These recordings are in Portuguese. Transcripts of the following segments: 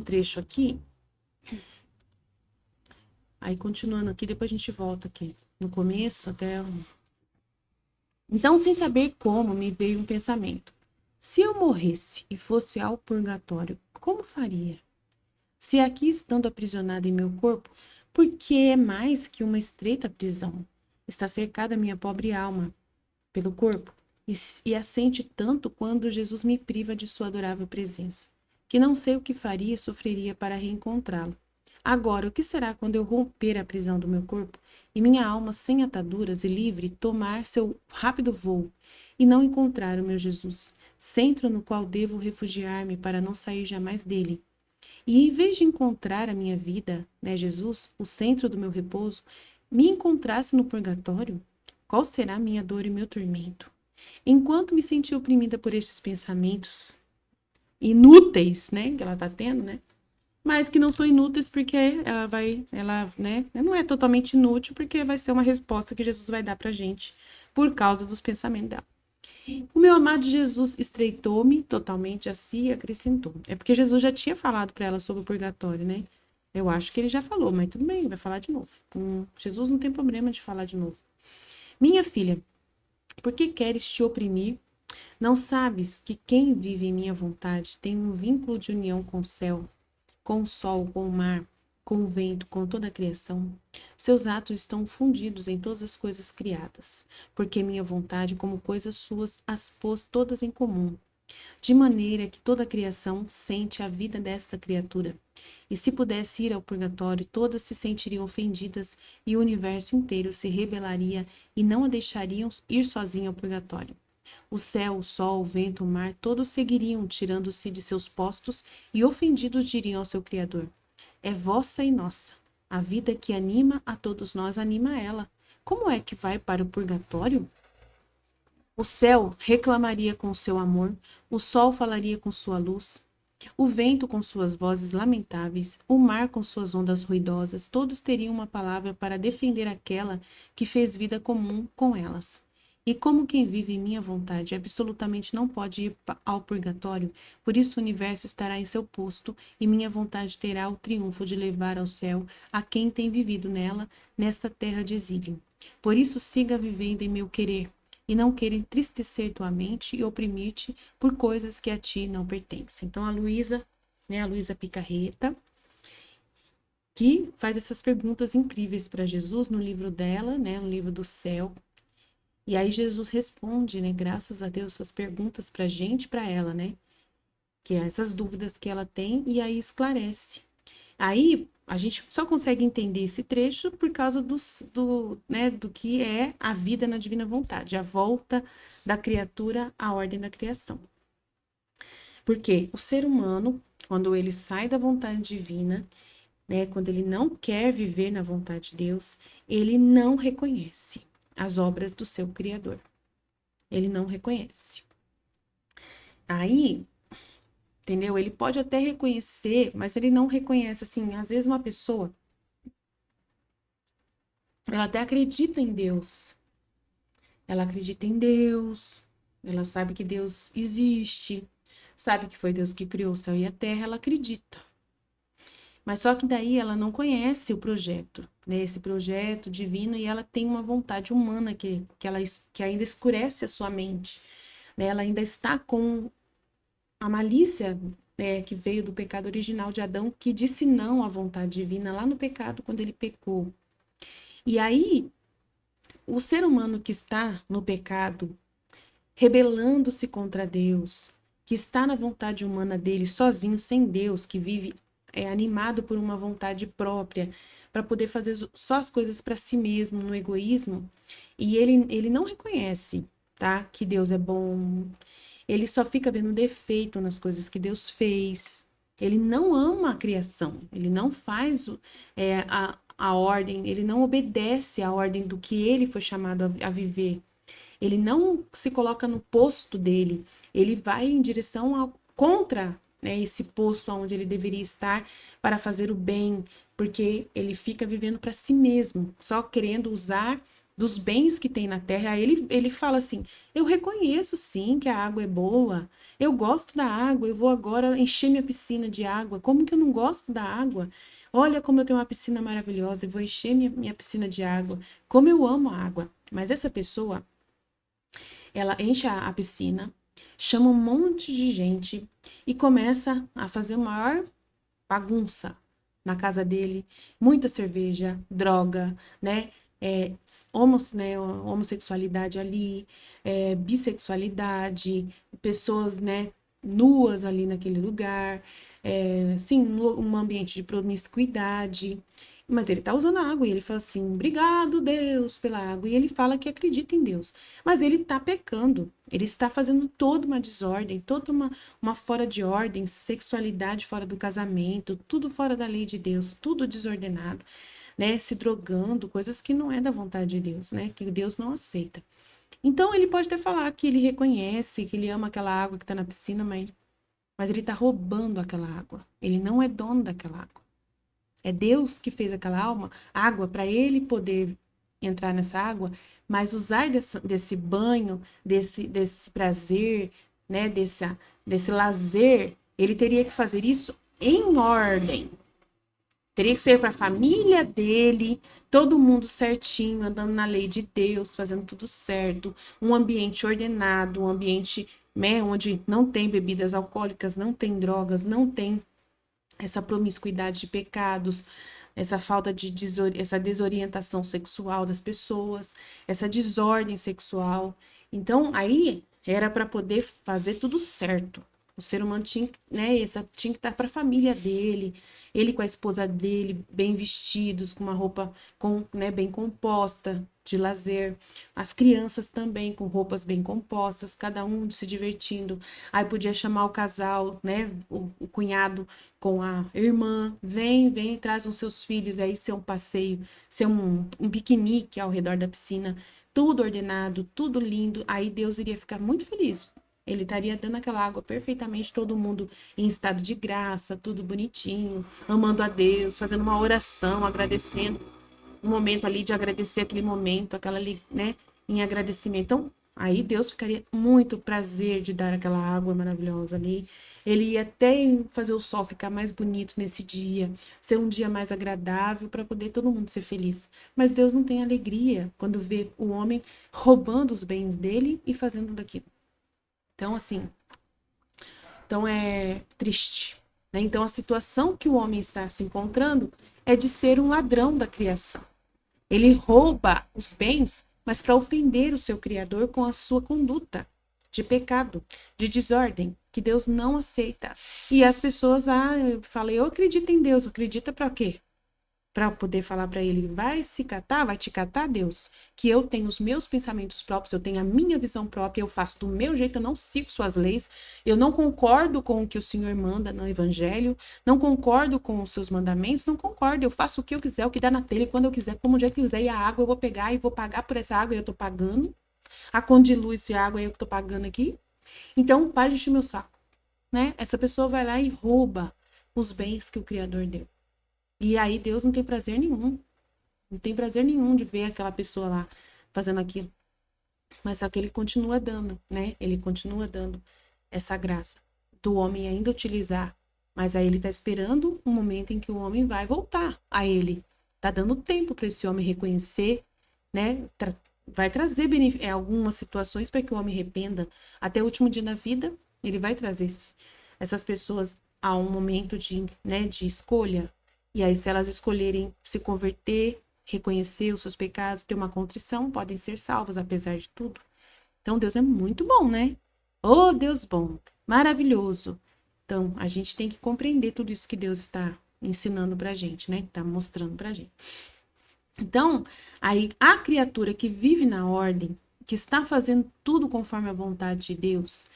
trecho aqui. Aí, continuando aqui, depois a gente volta aqui. No começo, até... Então, sem saber como, me veio um pensamento. Se eu morresse e fosse ao purgatório, como faria? Se aqui estando aprisionada em meu corpo, porque é mais que uma estreita prisão. Está cercada minha pobre alma pelo corpo, e a sente tanto quando Jesus me priva de sua adorável presença, que não sei o que faria e sofreria para reencontrá-lo. Agora, o que será quando eu romper a prisão do meu corpo e minha alma sem ataduras e livre tomar seu rápido voo e não encontrar o meu Jesus, centro no qual devo refugiar-me para não sair jamais dele? E em vez de encontrar a minha vida, né, Jesus, o centro do meu repouso, me encontrasse no purgatório, qual será minha dor e meu tormento? Enquanto me senti oprimida por estes pensamentos inúteis, né, que ela tá tendo, né, mas que não são inúteis porque né, não é totalmente inútil porque vai ser uma resposta que Jesus vai dar pra gente por causa dos pensamentos dela. O meu amado Jesus estreitou-me totalmente a si e acrescentou. É porque Jesus já tinha falado para ela sobre o purgatório, né? Eu acho que ele já falou, mas tudo bem, vai falar de novo. Jesus não tem problema de falar de novo. Minha filha, por que queres te oprimir? Não sabes que quem vive em minha vontade tem um vínculo de união com o céu, com o sol, com o mar, com o vento, com toda a criação? Seus atos estão fundidos em todas as coisas criadas, porque minha vontade, como coisas suas, as pôs todas em comum, de maneira que toda a criação sente a vida desta criatura. E se pudesse ir ao purgatório, todas se sentiriam ofendidas e o universo inteiro se rebelaria e não a deixariam ir sozinha ao purgatório. O céu, o sol, o vento, o mar, todos seguiriam, tirando-se de seus postos e ofendidos diriam ao seu Criador: é vossa e nossa. A vida que anima a todos nós anima ela. Como é que vai para o purgatório? O céu reclamaria com seu amor, o sol falaria com sua luz, o vento com suas vozes lamentáveis, o mar com suas ondas ruidosas, todos teriam uma palavra para defender aquela que fez vida comum com elas. E como quem vive em minha vontade absolutamente não pode ir ao purgatório, por isso o universo estará em seu posto e minha vontade terá o triunfo de levar ao céu a quem tem vivido nela, nesta terra de exílio. Por isso siga vivendo em meu querer, e não queira entristecer tua mente e oprimir-te por coisas que a ti não pertencem. Então, a Luísa, né, a Luísa Picarreta, que faz essas perguntas incríveis para Jesus no livro dela, né, no livro do céu. E aí Jesus responde, né, graças a Deus, essas perguntas para a gente, para ela, né, que é essas dúvidas que ela tem, e aí esclarece. Aí a gente só consegue entender esse trecho por causa né, do que é a vida na divina vontade, a volta da criatura à ordem da criação. Porque o ser humano, quando ele sai da vontade divina, né, quando ele não quer viver na vontade de Deus, ele não reconhece as obras do seu Criador. Ele não reconhece. Aí, entendeu? Ele pode até reconhecer, mas ele não reconhece, assim, às vezes uma pessoa, ela até acredita em Deus. Ela acredita em Deus, ela sabe que Deus existe, sabe que foi Deus que criou o céu e a terra, ela acredita. Mas só que daí ela não conhece o projeto, né? Esse projeto divino, e ela tem uma vontade humana que ainda escurece a sua mente, né? Ela ainda está com a malícia, né, que veio do pecado original de Adão, que disse não à vontade divina lá no pecado, quando ele pecou. E aí, o ser humano que está no pecado, rebelando-se contra Deus, que está na vontade humana dele, sozinho, sem Deus, que vive animado por uma vontade própria, para poder fazer só as coisas para si mesmo, no egoísmo, e ele não reconhece, tá, que Deus é bom, ele só fica vendo defeito nas coisas que Deus fez, ele não ama a criação, ele não faz a ordem, ele não obedece à ordem do que ele foi chamado a viver. Ele não se coloca no posto dele, ele vai em direção contra, né, esse posto onde ele deveria estar para fazer o bem, porque ele fica vivendo para si mesmo, só querendo usar dos bens que tem na terra. Aí ele fala assim: eu reconheço sim que a água é boa, eu gosto da água, eu vou agora encher minha piscina de água. Como que eu não gosto da água? Olha como eu tenho uma piscina maravilhosa, eu vou encher minha piscina de água. Como eu amo a água. Mas essa pessoa, ela enche a piscina, chama um monte de gente e começa a fazer o maior bagunça na casa dele, muita cerveja, droga, né? Homossexualidade ali, bissexualidade, pessoas, né, nuas ali naquele lugar, sim, um ambiente de promiscuidade. Mas ele tá usando a água e ele fala assim: obrigado, Deus, pela água. E ele fala que acredita em Deus. Mas ele tá pecando. Ele está fazendo toda uma desordem, toda uma fora de ordem, sexualidade fora do casamento, tudo fora da lei de Deus, tudo desordenado, né? Se drogando, coisas que não é da vontade de Deus, né? Que Deus não aceita. Então ele pode até falar que ele reconhece, que ele ama aquela água que está na piscina, mas ele está roubando aquela água. Ele não é dono daquela água. É Deus que fez aquela água para ele poder entrar nessa água, mas usar desse banho, desse prazer, né, desse lazer, ele teria que fazer isso em ordem. Teria que ser para a família dele, todo mundo certinho, andando na lei de Deus, fazendo tudo certo, um ambiente ordenado, um ambiente, né, onde não tem bebidas alcoólicas, não tem drogas, não tem essa promiscuidade de pecados, essa falta de essa desorientação sexual das pessoas, essa desordem sexual. Então, aí era para poder fazer tudo certo. O ser humano tinha, né, tinha que estar para a família dele, ele com a esposa dele, bem vestidos, com uma roupa né, bem composta, de lazer. As crianças também com roupas bem compostas, cada um se divertindo. Aí podia chamar o casal, né, o cunhado com a irmã, vem, traz os seus filhos, aí ser um passeio, ser um piquenique ao redor da piscina, tudo ordenado, tudo lindo. Aí Deus iria ficar muito feliz. Ele estaria dando aquela água perfeitamente, todo mundo em estado de graça, tudo bonitinho, amando a Deus, fazendo uma oração, agradecendo, um momento ali de agradecer aquele momento, aquela ali, né, em agradecimento. Então, aí Deus ficaria muito prazer de dar aquela água maravilhosa ali. Ele ia até fazer o sol ficar mais bonito nesse dia, ser um dia mais agradável para poder todo mundo ser feliz. Mas Deus não tem alegria quando vê o homem roubando os bens dele e fazendo daquilo. Então, assim, então é triste, né? Então, a situação que o homem está se encontrando é de ser um ladrão da criação. Ele rouba os bens, mas para ofender o seu Criador com a sua conduta de pecado, de desordem, que Deus não aceita. E as pessoas, eu falei, eu acredito em Deus, acredita para quê? Para poder falar para ele, vai te catar, Deus, que eu tenho os meus pensamentos próprios, eu tenho a minha visão própria, eu faço do meu jeito, eu não sigo suas leis, eu não concordo com o que o Senhor manda no Evangelho, não concordo com os seus mandamentos, não concordo, eu faço o que eu quiser, o que dá na telha, quando eu quiser, como o jeito que eu quiser, e a água eu vou pegar e vou pagar por essa água, e eu tô pagando, a conta de luz e água eu que tô pagando aqui, então pare de encher meu saco, né? Essa pessoa vai lá e rouba os bens que o Criador deu. E aí Deus não tem prazer nenhum. Não tem prazer nenhum de ver aquela pessoa lá fazendo aquilo. Mas só que ele continua dando, né? Ele continua dando essa graça do homem ainda utilizar. Mas aí ele tá esperando um momento em que o homem vai voltar a ele. Tá dando tempo para esse homem reconhecer, né? Vai trazer algumas situações para que o homem arrependa. Até o último dia da vida, ele vai trazer essas pessoas a um momento né, de escolha. E aí, se elas escolherem se converter, reconhecer os seus pecados, ter uma contrição, podem ser salvas, apesar de tudo. Então, Deus é muito bom, né? Oh, Deus bom, maravilhoso. Então, a gente tem que compreender tudo isso que Deus está ensinando pra gente, né? Está mostrando pra gente. Então, aí, a criatura que vive na ordem, que está fazendo tudo conforme a vontade de Deus,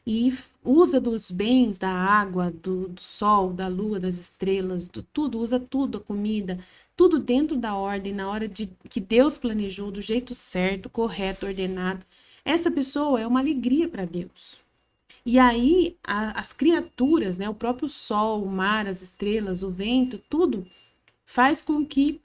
e usa dos bens, da água, do sol, da lua, das estrelas, tudo, usa tudo, a comida, tudo dentro da ordem, na hora de que Deus planejou, do jeito certo, correto, ordenado. Essa pessoa é uma alegria para Deus. E aí, as criaturas, né, o próprio sol, o mar, as estrelas, o vento, tudo, faz com que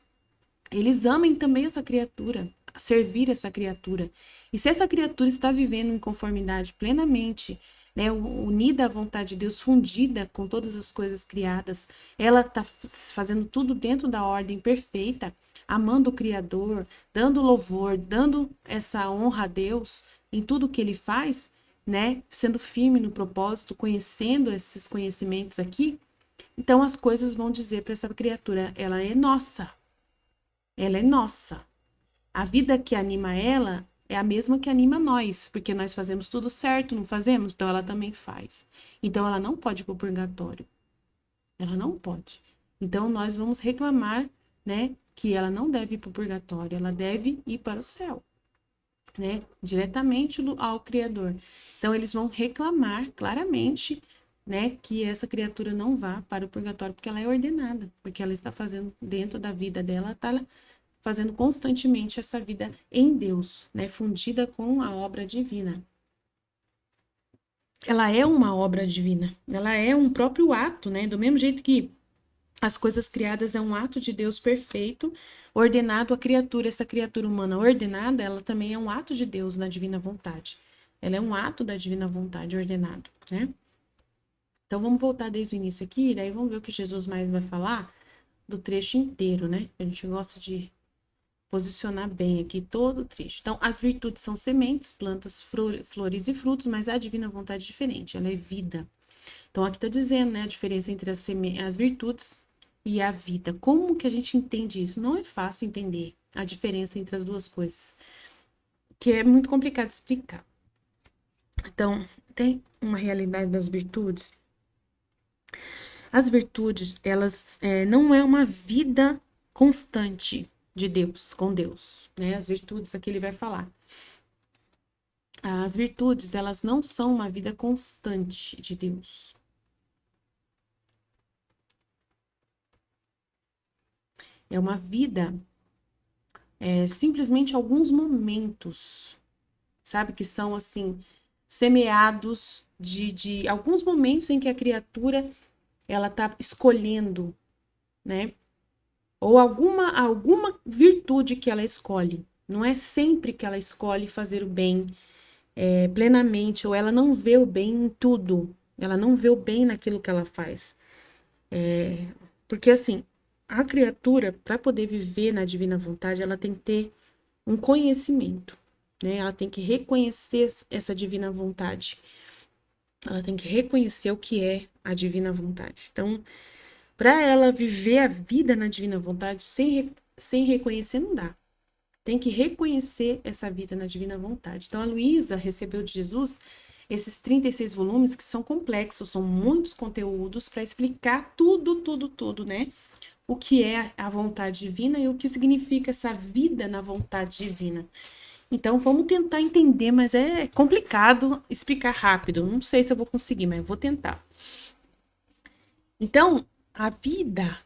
eles amem também essa criatura. servir essa criatura. E se essa criatura está vivendo em conformidade plenamente, né, unida à vontade de Deus, fundida com todas as coisas criadas, ela está fazendo tudo dentro da ordem perfeita, amando o Criador, dando louvor, dando essa honra a Deus em tudo que ele faz, né, sendo firme no propósito, conhecendo esses conhecimentos aqui, então as coisas vão dizer para essa criatura, ela é nossa. Ela é nossa. A vida que anima ela é a mesma que anima nós, porque nós fazemos tudo certo, não fazemos? Então ela também faz. Então ela não pode ir para o purgatório. Ela não pode. Então nós vamos reclamar, né, que ela não deve ir para o purgatório, ela deve ir para o céu, né, diretamente ao Criador. Então eles vão reclamar claramente, né, que essa criatura não vá para o purgatório, porque ela é ordenada, porque ela está fazendo dentro da vida dela, está fazendo constantemente essa vida em Deus, né, fundida com a obra divina. Ela é uma obra divina, ela é um próprio ato, né, do mesmo jeito que as coisas criadas é um ato de Deus perfeito, ordenado à criatura. Essa criatura humana ordenada, ela também é um ato de Deus na divina vontade. Ela é um ato da divina vontade ordenado, né? Então vamos voltar desde o início aqui, daí vamos ver o que Jesus mais vai falar do trecho inteiro, né? A gente gosta de posicionar bem aqui todo o trecho. Então, as virtudes são sementes, plantas, flores e frutos, mas a divina vontade é diferente, ela é vida. Então, aqui está dizendo, né, a diferença entre as virtudes e a vida. Como que a gente entende isso? Não é fácil entender a diferença entre as duas coisas, que é muito complicado de explicar. Então, tem uma realidade das virtudes. As virtudes, elas não é uma vida constante de Deus, com Deus, né? As virtudes, aqui ele vai falar. As virtudes, elas não são uma vida constante de Deus. É uma vida, simplesmente alguns momentos, sabe? Que são, assim, semeados de alguns momentos em que a criatura, ela tá escolhendo, né? Ou alguma virtude que ela escolhe. Não é sempre que ela escolhe fazer o bem plenamente, ou ela não vê o bem em tudo. Ela não vê o bem naquilo que ela faz. Porque, assim, a criatura, para poder viver na divina vontade, ela tem que ter um conhecimento, né? Ela tem que reconhecer essa divina vontade. Ela tem que reconhecer o que é a divina vontade. Então, para ela viver a vida na divina vontade sem reconhecer, não dá. Tem que reconhecer essa vida na divina vontade. Então, a Luísa recebeu de Jesus esses 36 volumes que são complexos, são muitos conteúdos para explicar tudo, né? O que é a vontade divina e o que significa essa vida na vontade divina. Então, vamos tentar entender, mas é complicado explicar rápido. Não sei se eu vou conseguir, mas eu vou tentar. Então, a vida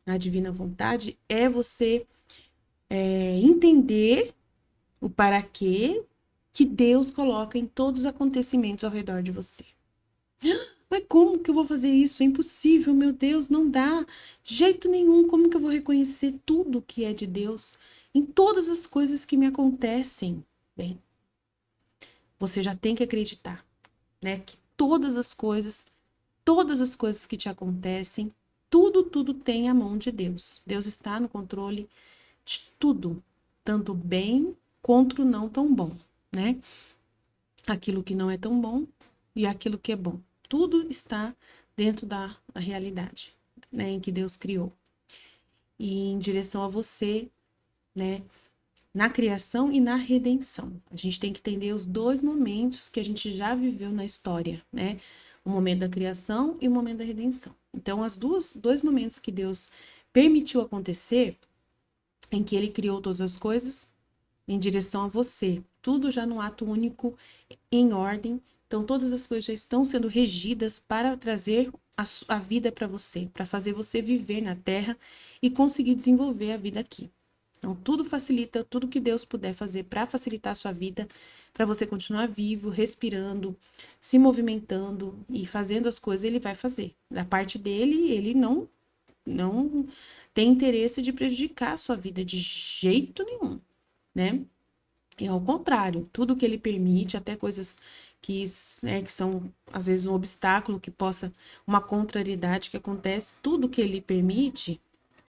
na divina vontade é você entender o para quê que Deus coloca em todos os acontecimentos ao redor de você. Mas como que eu vou fazer isso? É impossível, meu Deus, não dá. De jeito nenhum, como que eu vou reconhecer tudo que é de Deus em todas as coisas que me acontecem? Bem, você já tem que acreditar, né, que todas as coisas que te acontecem, tudo tem a mão de Deus. Deus está no controle de tudo, tanto bem quanto não tão bom, né? Aquilo que não é tão bom e aquilo que é bom. Tudo está dentro da realidade, né, em que Deus criou. E em direção a você, né, na criação e na redenção. A gente tem que entender os dois momentos que a gente já viveu na história, né? O momento da criação e o momento da redenção. Então, dois momentos que Deus permitiu acontecer, em que ele criou todas as coisas em direção a você. Tudo já no ato único, em ordem. Então, todas as coisas já estão sendo regidas para trazer a vida para você, para fazer você viver na Terra e conseguir desenvolver a vida aqui. Então, tudo facilita, tudo que Deus puder fazer para facilitar a sua vida, para você continuar vivo, respirando, se movimentando e fazendo as coisas, ele vai fazer. Da parte dele, ele não tem interesse de prejudicar a sua vida de jeito nenhum. né? É ao contrário, tudo que ele permite, até coisas que são, às vezes, um obstáculo que possa, uma contrariedade que acontece, tudo que ele permite